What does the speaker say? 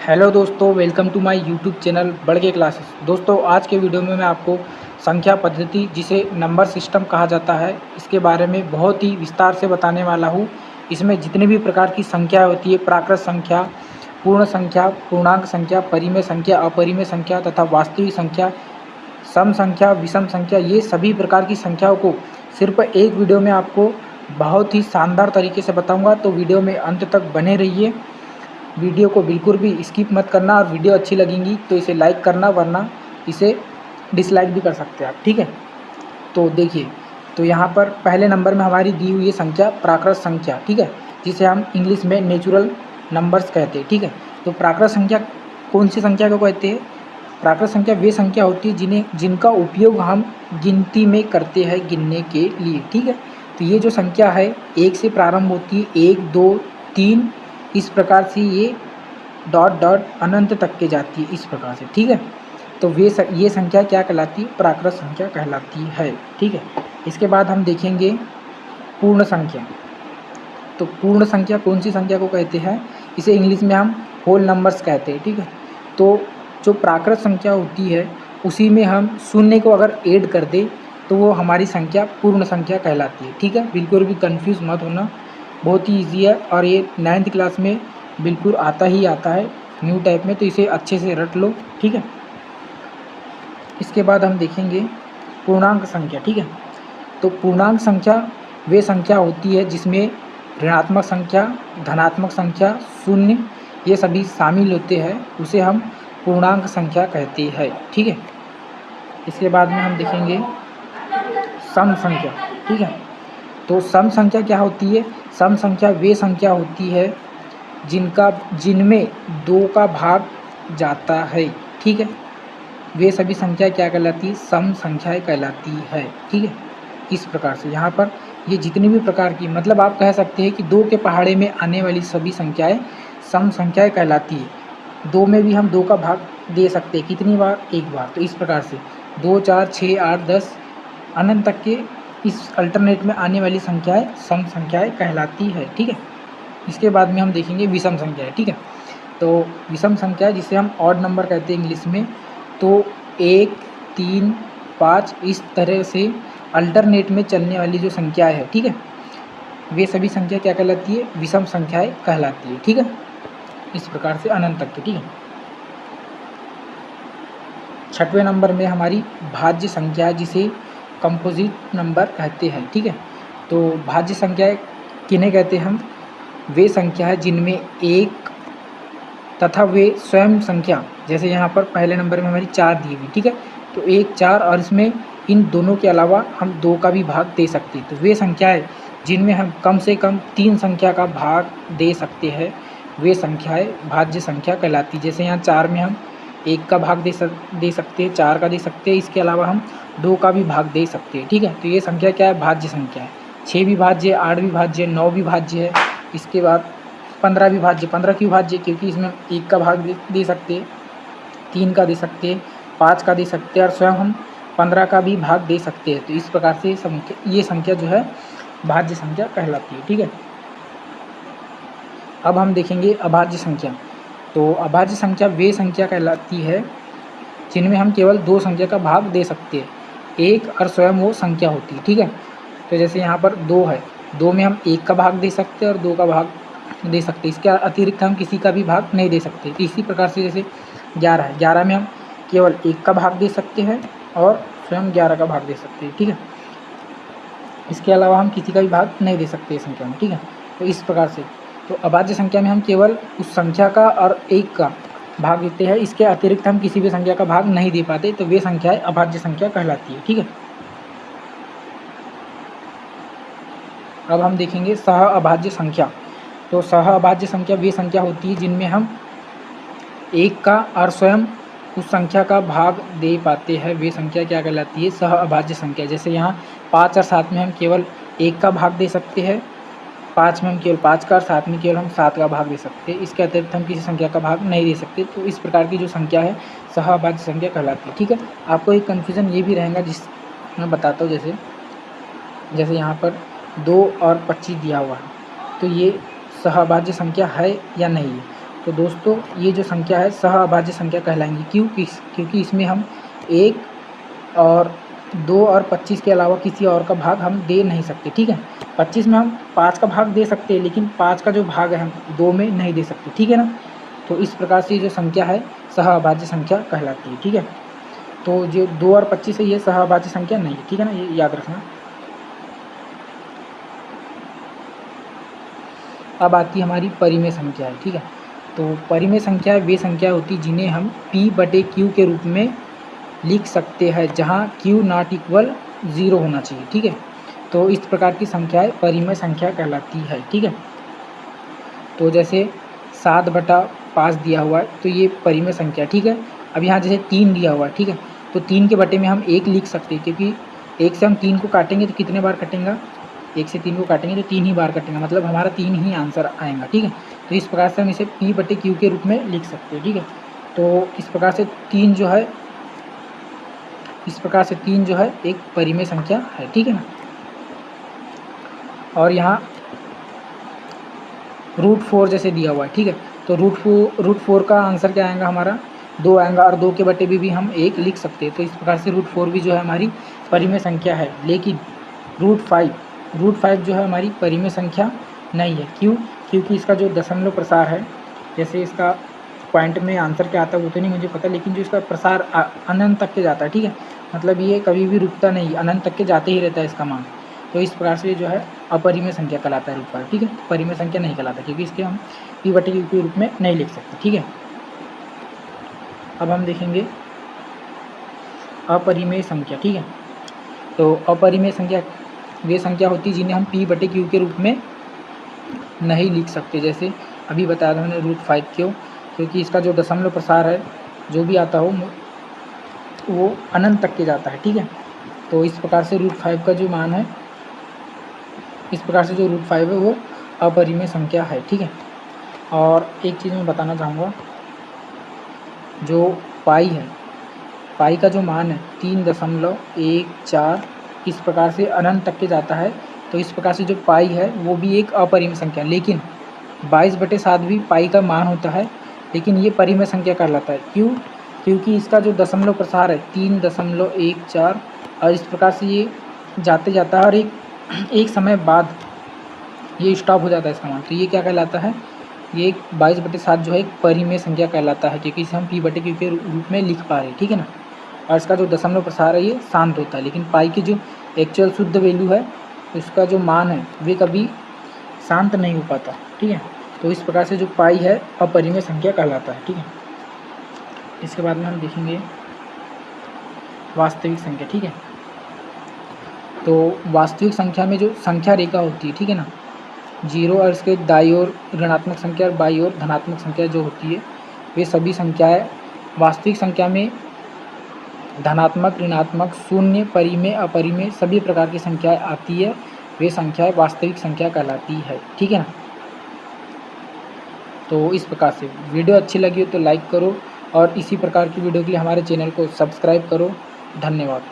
Hello दोस्तों, welcome to my YouTube channel बढ़ के क्लासेस। दोस्तों, आज के वीडियो में मैं आपको संख्या पद्धति जिसे नंबर सिस्टम कहा जाता है, इसके बारे में बहुत ही विस्तार से बताने वाला हूँ। इसमें जितने भी प्रकार की संख्या होती है, प्राकृत संख्या, पूर्ण संख्या, पूर्णांक संख्या, परिमेय संख्या, अपरिमेय संख्या तथा वास्तविक संख्या, सम संख्या, विषम संख्या, ये सभी प्रकार की संख्याओं को सिर्फ एक वीडियो में आपको बहुत ही शानदार तरीके से बताऊँगा। तो वीडियो में अंत तक बने रहिए। वीडियो को बिल्कुल भी स्किप मत करना और वीडियो अच्छी लगेंगी तो इसे लाइक करना, वरना इसे डिसलाइक भी कर सकते हैं आप, ठीक है। तो देखिए, तो यहाँ पर पहले नंबर में हमारी दी हुई है संख्या प्राकृत संख्या, ठीक है, जिसे हम इंग्लिश में नेचुरल नंबर्स कहते हैं, ठीक है। तो प्राकृत संख्या कौन सी संख्या को कहते हैं? प्राकृत संख्या वे संख्या होती है जिनका उपयोग हम गिनती में करते हैं गिनने के लिए, ठीक है। तो ये जो संख्या है एक से प्रारंभ होती है, 1, 2, 3, इस प्रकार से ये डॉट डॉट अनंत तक के जाती है, इस प्रकार से, ठीक है। तो ये संख्या क्या कहलाती है? प्राकृत संख्या कहलाती है, ठीक है। इसके बाद हम देखेंगे पूर्ण संख्या। तो पूर्ण संख्या कौन सी संख्या को कहते हैं? इसे इंग्लिश में हम होल नंबर्स कहते हैं, ठीक है। तो जो प्राकृत संख्या होती है उसी में हम शून्य को अगर ऐड कर दें तो वो हमारी संख्या पूर्ण संख्या कहलाती है, ठीक है। बिल्कुल भी कंफ्यूज मत होना, बहुत ही ईजी है और ये 9th क्लास में बिल्कुल आता ही आता है न्यू टाइप में, तो इसे अच्छे से रट लो, ठीक है। इसके बाद हम देखेंगे पूर्णांक संख्या, ठीक है। तो पूर्णांक संख्या वे संख्या होती है जिसमें ऋणात्मक संख्या, धनात्मक संख्या, शून्य, ये सभी शामिल होते हैं, उसे हम पूर्णांक संख्या कहते हैं, ठीक है। इसके बाद में हम देखेंगे सम संख्या, ठीक है। तो सम संख्या क्या होती है? सम संख्या वे संख्या होती है जिनमें 2 का भाग जाता है, ठीक है। वे सभी संख्या क्या कहलाती है? सम संख्याएं कहलाती है, ठीक है। इस प्रकार से यहाँ पर ये जितनी भी प्रकार की, मतलब आप कह सकते हैं कि 2 के पहाड़े में आने वाली सभी संख्याएं सम संख्याएं कहलाती है। 2 में भी हम 2 का भाग दे सकते हैं, कितनी बार? एक बार। तो इस प्रकार से 2, 4, 6, 8, 10 अनंत तक के इस अल्टरनेट में आने वाली संख्याएं सम संख्याएं कहलाती है, ठीक है। इसके बाद में हम देखेंगे विषम संख्या, ठीक है। तो विषम संख्या जिसे हम ऑड नंबर कहते हैं इंग्लिश में, तो 1, 3, 5 इस तरह से अल्टरनेट में चलने वाली जो संख्या है, ठीक है, वे सभी संख्या क्या कहलाती है? विषम संख्याएं कहलाती है, ठीक है। इस प्रकार से अनंत तक के, ठीक है। 6वें नंबर में हमारी भाज्य संख्या जिसे कंपोजिट नंबर कहते हैं, ठीक है। तो भाज्य संख्याएं किन्हें कहते हैं हम? वे संख्या है जिनमें एक तथा वे स्वयं संख्या, जैसे यहाँ पर पहले नंबर में हमारी 4 दी हुई, ठीक है। तो 1, 4 और इसमें इन दोनों के अलावा हम 2 का भी भाग दे सकते हैं। तो वे संख्याएं जिनमें हम कम से कम 3 संख्या का भाग दे सकते हैं, वे संख्याएं भाज्य संख्या कहलाती है। जैसे यहाँ 4 में हम 1 का भाग दे सकते हैं, 4 का दे सकते हैं, इसके अलावा हम 2 का भी भाग दे सकते हैं, ठीक है। तो ये संख्या क्या है? भाज्य संख्या है। 6 भी भाज्य है, 8 भी भाज्य है, 9 भी भाज्य है। इसके बाद 15 भी भाज्य। 15 क्यों भाज्य? क्योंकि इसमें 1 का भाग दे सकते हैं, 3 का दे सकते हैं, 5 का दे सकते हैं और स्वयं हम 15 का भी भाग दे सकते हैं। तो इस प्रकार से ये संख्या जो है भाज्य संख्या कहलाती है, ठीक है। अब हम देखेंगे अभाज्य संख्या। तो अभाज्य संख्या वे संख्या कहलाती है जिनमें हम केवल 2 संख्या का भाग दे सकते हैं, 1 और स्वयं वो संख्या होती है, ठीक है। तो जैसे यहाँ पर 2 है, 2 में हम 1 का भाग दे सकते हैं और 2 का भाग दे सकते हैं, इसके अतिरिक्त हम किसी का भी भाग नहीं दे सकते। तो इसी प्रकार से जैसे 11 है, 11 में हम केवल 1 का भाग दे सकते हैं और स्वयं 11 का भाग दे सकते हैं, ठीक है। इसके अलावा हम किसी का भी भाग नहीं दे सकते इस संख्या में, ठीक है। तो इस प्रकार से तो अभाज्य संख्या में हम केवल उस संख्या का और 1 का भाग देते हैं, इसके अतिरिक्त हम किसी भी संख्या का भाग नहीं दे पाते, तो वे संख्याएं अभाज्य संख्या कहलाती है, ठीक है। अब हम देखेंगे सह अभाज्य संख्या। तो सह अभाज्य संख्या वे संख्या होती है जिनमें हम 1 का और स्वयं उस संख्या का भाग दे पाते हैं, वे संख्या क्या कहलाती है? सह अभाज्य संख्या। जैसे यहाँ 5 और 7 में हम केवल 1 का भाग दे सकते हैं, 5 में हम केवल 5 का और 7 में केवल हम 7 का भाग दे सकते हैं, इसके अतिरिक्त हम किसी संख्या का भाग नहीं दे सकते। तो इस प्रकार की जो संख्या है सह अभाज्य संख्या कहलाती है, ठीक है। आपको एक कन्फ्यूज़न ये भी रहेगा, जिस मैं बताता हूँ। जैसे यहाँ पर 2 और 25 दिया हुआ है, तो ये सहअभाज्य संख्या है या नहीं है? तो दोस्तों ये जो संख्या है सह अभाज्य संख्या कहलाएंगी। क्योंकि इसमें हम 1 और 2 और 25 के अलावा किसी और का भाग हम दे नहीं सकते, ठीक है। 25 में हम 5 का भाग दे सकते हैं, लेकिन 5 का जो भाग है हम 2 में नहीं दे सकते, ठीक है ना। तो इस प्रकार से जो संख्या है सह अभाज्य संख्या कहलाती है, ठीक है। तो जो 2 और 25 है ये सह अभाज्य संख्या नहीं है, ठीक है ना, ये याद रखना। अब आती है हमारी परिमेय संख्या है, ठीक है। तो परिमेय संख्या वे संख्या होती जिन्हें हम P/Q के रूप में लिख सकते हैं, जहाँ Q नॉट इक्वल 0 होना चाहिए, ठीक है। तो इस प्रकार की संख्याएं परिमेय संख्या कहलाती है, ठीक है। तो जैसे 7/5 दिया हुआ है तो ये परिमेय संख्या, ठीक है। अब यहाँ जैसे 3 दिया हुआ है, ठीक है, तो 3 के बटे में हम 1 लिख सकते हैं, क्योंकि 1 से हम 3 को काटेंगे तो कितने बार कटेंगे, 1 से 3 को काटेंगे तो 3 ही बार कटेंगे, मतलब हमारा 3 ही आंसर आएगा, ठीक है। तो इस प्रकार से हम इसे P/Q के रूप में लिख सकते हैं, ठीक है। तो इस प्रकार से 3 जो है एक परिमेय संख्या है, ठीक है ना। और यहाँ √4 जैसे दिया हुआ है, ठीक है, तो √4 का आंसर क्या आएगा हमारा 2 आएगा, और 2 के बटे भी हम 1 लिख सकते हैं। तो इस प्रकार से √4 भी जो है हमारी परिमेय संख्या है। लेकिन √5 जो है हमारी परिमेय संख्या नहीं है। क्यों? क्योंकि इसका जो दशमलव प्रसार है, जैसे इसका पॉइंट में आंसर क्या आता है वो तो नहीं मुझे पता, लेकिन जो इसका प्रसार अनंत तक के जाता है, ठीक है, मतलब ये कभी भी रुकता नहीं, अनंत तक के जाते ही रहता है इसका मान। तो इस प्रकार से जो है अपरिमेय संख्या कहलाता है √5, ठीक है। परिमेय संख्या नहीं कहलाता, क्योंकि इसके हम P/Q के रूप में नहीं लिख सकते, ठीक है। अब हम देखेंगे अपरिमेय संख्या, ठीक है। तो अपरिमेय संख्या वे संख्या होती है जिन्हें हम P/Q के रूप में नहीं लिख सकते। जैसे अभी बताया था मैंने √5 क्यों, क्योंकि इसका जो दशमलव प्रसार है जो भी आता हो वो अनंत तक के जाता है, ठीक है। तो इस प्रकार से √5 का जो मान है, इस प्रकार से जो √5 है वो अपरिमेय संख्या है, ठीक है। और एक चीज़ मैं बताना चाहूँगा, जो पाई है, पाई का जो मान है 3.14 इस प्रकार से अनंत तक के जाता है। तो इस प्रकार से जो पाई है वो भी एक अपरिमेय संख्या, लेकिन 22/7 भी पाई का मान होता है, लेकिन ये परिमेय संख्या कहलाता है। क्यों? क्योंकि इसका जो दशमलव प्रसार है 3.14, और इस प्रकार से ये जाते जाता है और एक समय बाद ये स्टॉप हो जाता है इसका मान। तो ये क्या कहलाता है, ये 22/7 जो है एक परिमेय संख्या कहलाता है, क्योंकि इसे हम P/Q के रूप में लिख पा रहे हैं, ठीक है ना। और इसका जो दशमलव प्रसार है ये शांत होता है, लेकिन पाई की जो एक्चुअल शुद्ध वैल्यू है उसका जो मान है वे कभी शांत नहीं हो पाता, ठीक है। तो इस प्रकार से जो पाई है अपरिमेय संख्या कहलाता है, ठीक है। इसके बाद में हम देखेंगे वास्तविक संख्या, ठीक है। तो वास्तविक संख्या में जो संख्या रेखा होती है, ठीक है ना, 0 और इसके दाईं ओर ऋणात्मक संख्या और बाईं ओर धनात्मक संख्या जो होती है, वे सभी संख्याएं वास्तविक संख्या में धनात्मक, ऋणात्मक, शून्य, परिमेय, अपरिमेय सभी प्रकार की संख्याएं आती है, वे संख्याएं वास्तविक संख्या कहलाती है, ठीक है ना। तो इस प्रकार से वीडियो अच्छी लगी हो तो लाइक करो, और इसी प्रकार की वीडियो के लिए हमारे चैनल को सब्सक्राइब करो। धन्यवाद।